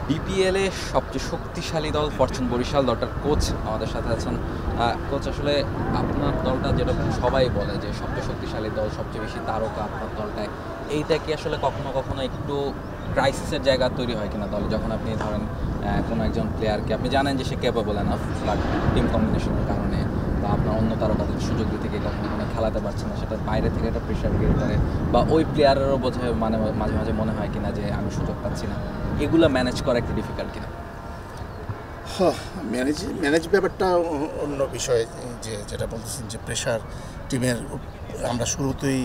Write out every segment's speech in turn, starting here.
BPL এ সবচেয়ে শক্তিশালী দল ফরচুন বরিশাল দলটার কোচ আমাদের সাথে আছেন। কোচ, আসলে আপনার দলটা যেটা সবাই বলে যে সবচেয়ে শক্তিশালী দল, সবচেয়ে বেশি তারকা আপনার দলটায়, এইটা কি আসলে কখনো কখনো একটু ক্রাইসিসের জায়গা তৈরি হয় কিনা দলে, যখন আপনি ধরেন কোনো একজন প্লেয়ারকে আপনি জানেন যে সে ক্যাপেবল এনাফ, বাট টিম কম্বিনেশনের কারণে বা আপনার অন্য তারকাদের সুযোগ দিতে গিয়ে কখনো কোনো খেলাতে পারছে না, সেটা বাইরে থেকে একটা প্রেশার ক্রিয়েট করে, বা ওই প্লেয়ারেরও বোঝে মানে মাঝে মাঝে মনে হয় কিনা যে আমি সুযোগ পাচ্ছি না, এগুলো ম্যানেজ করা একটু ডিফিকাল্ট কিনা? হ্যাঁ, ম্যানেজ ব্যাপারটা অন্য বিষয়। যেটা বলতেছেন যে প্রেশার টিমের, আমরা শুরুতেই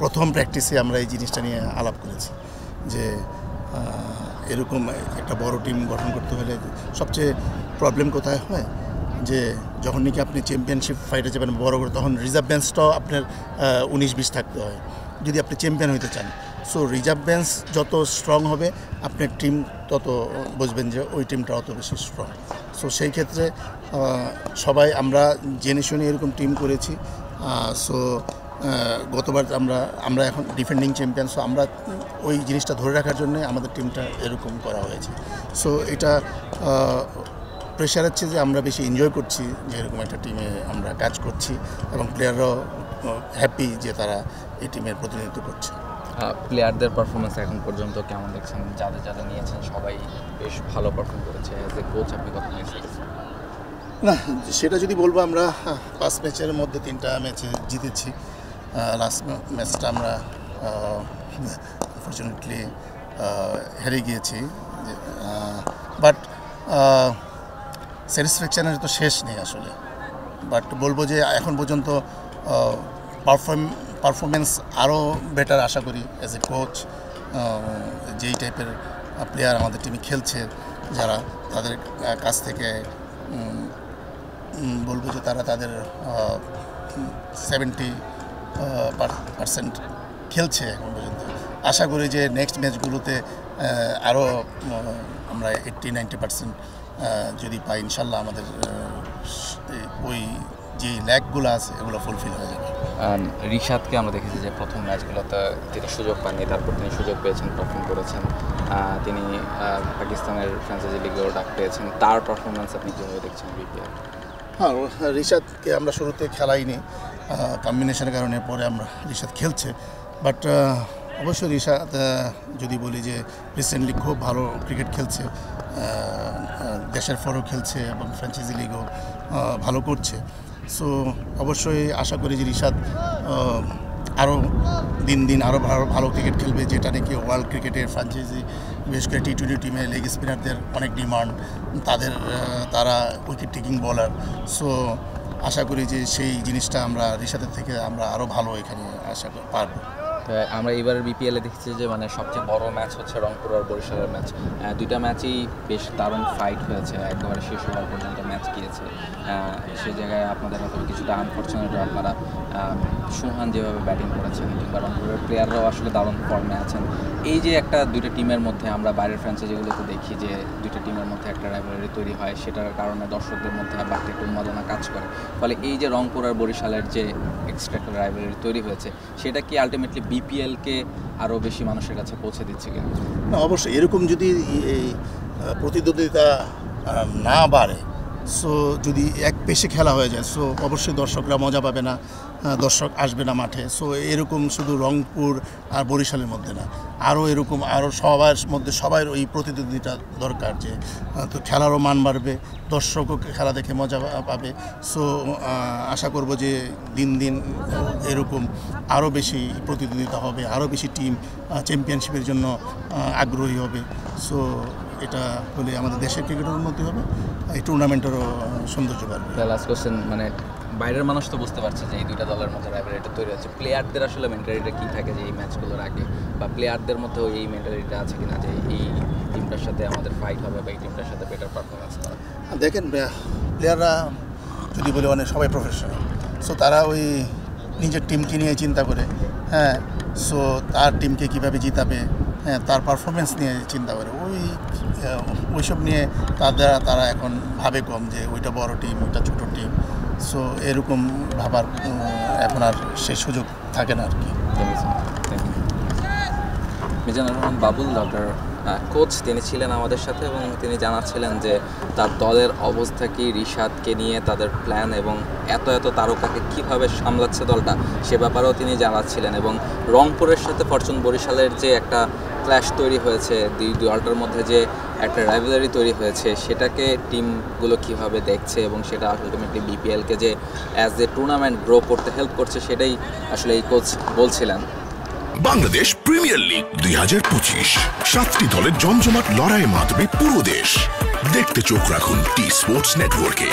প্রথম প্র্যাকটিসে আমরা এই জিনিসটা নিয়ে আলাপ করেছি যে এরকম একটা বড় টিম গঠন করতে হলে সবচেয়ে প্রবলেম কোথায় হয় যে যখন নাকি আপনি চ্যাম্পিয়নশিপ ফাইটে যাবেন বড় করে, তখন রিজার্ভ বেঞ্চটাও আপনার 19-20 থাকতে হয় যদি আপনি চ্যাম্পিয়ন হতে চান। সো রিজার্ভ বেঞ্চ যত স্ট্রং হবে আপনার টিম তত বুঝবেন যে ওই টিমটা অত বেশি স্ট্রং। সো সেই ক্ষেত্রে সবাই আমরা জেনে শুনে এরকম টিম করেছি। সো গতবার আমরা এখন ডিফেন্ডিং চ্যাম্পিয়ন, সো আমরা ওই জিনিসটা ধরে রাখার জন্য আমাদের টিমটা এরকম করা হয়েছে। সো এটা প্রেশার হচ্ছে যে আমরা বেশি এনজয় করছি যে এরকম একটা টিমে আমরা কাজ করছি, এবং প্লেয়াররাও হ্যাপি যে তারা এই টিমের প্রতিনিধিত্ব করছে। প্লেয়ারদের পারফরমেন্স এখন পর্যন্ত কেমন দেখছেন? যারা নিয়েছেন সবাই বেশ ভালো পারফর্ম করেছে। অ্যাজ এ কোচ আপনি কত নিয়েছেন? না, সেটা যদি বলবো, আমরা 5 ম্যাচের মধ্যে 3টা ম্যাচে জিতেছি। লাস্ট ম্যাচটা আমরা আনফর্চুনেটলি হেরে গিয়েছি, বাট স্যাটিসফ্যাকশানের তো শেষ নেই আসলে। বাট বলবো যে এখন পর্যন্ত পারফরমেন্স আরও বেটার আশা করি অ্যাজ এ কোচ। যেই টাইপের প্লেয়ার আমাদের টিমে খেলছে, যারা তাদের কাছ থেকে বলবো যে তারা তাদের 70% খেলছে এখন পর্যন্ত। আশা করি যে নেক্সট ম্যাচগুলোতে আরও আমরা 80-90% যদি পাই, ইনশাল্লাহ আমাদের ওই যে ল্যাকগুলো আছে এগুলো ফুলফিল হয়ে যাবে। রিশাদকে আমরা দেখেছি যে প্রথম ম্যাচগুলোতে তিনি সুযোগ পাননি, তারপর তিনি সুযোগ পেয়েছেন, পারফর্ম করেছেন। তিনি পাকিস্তানের ফ্র্যাঞ্চাইজি লিগেও ডাক পেয়েছেন। তার পারফরমেন্স আপনি কীভাবে দেখছেন বিপিএল? হ্যাঁ, রিশাদকে আমরা শুরুতে খেলাইনি, কম্বিনেশনের কারণে পরে আমরা রিশাদ খেলছে। বাট অবশ্যই রিশাদ যদি বলি যে রিসেন্টলি খুব ভালো ক্রিকেট খেলছে, দেশের ফরও খেলছে এবং ফ্র্যাঞ্চাইজি লিগও ভালো করছে। সো অবশ্যই আশা করি যে রিশাদ আরও দিন দিন আরও ভালো ক্রিকেট খেলবে, যেটা নাকি ওয়ার্ল্ড ক্রিকেটের ফ্র্যাঞ্চাইজি, বিশেষ করে টি20 টিমে লেগ স্পিনারদের অনেক ডিমান্ড, তারা উইকেট টেকিং বোলার। সো আশা করি যে সেই জিনিসটা আমরা রিশাদের থেকে আমরা আরও ভালো এখানে আশা পারবো। আমরা এবারের বিপিএলে দেখছি যে মানে সবচেয়ে বড় ম্যাচ হচ্ছে রংপুর আর বরিশালের ম্যাচ। দুইটা ম্যাচই বেশ দারুণ ফাইট হয়েছে, একেবারে শেষ হওয়ার পর্যন্ত ম্যাচ গিয়েছে। সেই জায়গায় আপনাদের হয়তো কিছুটা আনফর্চুনেট, আপনারা সুহান যেভাবে ব্যাটিং করেছেন, কিংবা রংপুরের প্লেয়াররাও আসলে দারুণ ফর্মে আছেন। এই যে একটা দুইটা টিমের মধ্যে আমরা বাইরের ফ্র্যাঞ্চাইজিগুলোতে দেখি যে দুইটা টিমের মধ্যে একটা রাইভালরি তৈরি হয়, সেটার কারণে দর্শকদের মধ্যে বাড়তি একটা উন্মাদনা কাজ করে। ফলে এই যে রংপুর আর বরিশালের যে এক্সট্রা একটা রাইভালরি তৈরি হয়েছে, সেটা কি আলটিমেটলি বিপিএলকে আরও বেশি মানুষের কাছে পৌঁছে দিচ্ছে কিনা? না, অবশ্যই এরকম যদি এই প্রতিদ্বন্দ্বিতা না বাড়ে, সো যদি এক পেশে খেলা হয়ে যায়, সো অবশ্যই দর্শকরা মজা পাবে না, দর্শক আসবে না মাঠে। সো এরকম শুধু রংপুর আর বরিশালের মধ্যে না, আরও এরকম আরও সবার মধ্যে সবাই ওই প্রতিদ্বন্দ্বিতা দরকার, যে তো খেলারও মান বাড়বে, দর্শকও খেলা দেখে মজা পাবে। সো আশা করব যে দিন দিন এরকম আরও বেশি প্রতিদ্বন্দ্বিতা হবে, আরও বেশি টিম চ্যাম্পিয়নশিপের জন্য আগ্রহী হবে। সো এটা হলে আমাদের দেশের ক্রিকেটের উন্নতি হবে, এই টুর্নামেন্টেরও সৌন্দর্য বাড়বে। লাস্ট কোশ্চেন, মানে বাইরের মানুষ তো বুঝতে পারছে যে এই দুইটা দলের মধ্যে রাইভালরিটা তৈরি হচ্ছে, প্লেয়ারদের আসলে মেন্টালিটিটা কী থাকে যে এই ম্যাচগুলোর আগে, বা প্লেয়ারদের মধ্যেও এই মেন্টালিটিটা আছে কিনা যে এই টিমটার সাথে আমাদের ফাইট হবে বা এই টিমটার সাথে বেটার পারফরমেন্স করা? দেখেন, প্লেয়াররা যদি বলে অনেক সবাই প্রফেশনাল, সো তারা ওই নিজের টিমকে নিয়ে চিন্তা করে, হ্যাঁ, সো তার টিমকে কীভাবে জিতাবে, হ্যাঁ, তার পারফরমেন্স নিয়ে চিন্তা করে, ওইসব নিয়ে তারা এখন ভাবে কম যে ওইটা বড় টিম, ওইটা ছোটো টিম। সো এরকম ভাবার এখন আর সেই সুযোগ থাকে না আর কি। Thank you. মিজানুর রহমান বাবুল দলের কোচ তিনি ছিলেন আমাদের সাথে এবং তিনি জানাচ্ছিলেন যে তার দলের অবস্থা কি, রিশাদকে নিয়ে তাদের প্ল্যান এবং এত তারকাকে কিভাবে সামলাচ্ছে দলটা সে ব্যাপারেও তিনি জানাচ্ছিলেন। এবং রংপুরের সাথে ফরচুন বরিশালের যে একটা ক্ল্যাশ তৈরি হয়েছে, দুই দলটার মধ্যে যে একটা রাইভালরি তৈরি হয়েছে, সেটাকে টিমগুলো কিভাবে দেখছে এবং সেটা আলটিমেটলি বিপিএলকে যে অ্যাজ এ টুর্নামেন্ট গ্রো করতে হেল্প করছে সেটাই আসলে এই কোচ বলছিলেন। বাংলাদেশ প্রিমিয়ার লিগ 2025, 7টি দলের জমজমাট লড়াইয়ে মাতবে পুরো দেশ। দেখতে চোখ রাখুন টি স্পোর্টস নেটওয়ার্কে।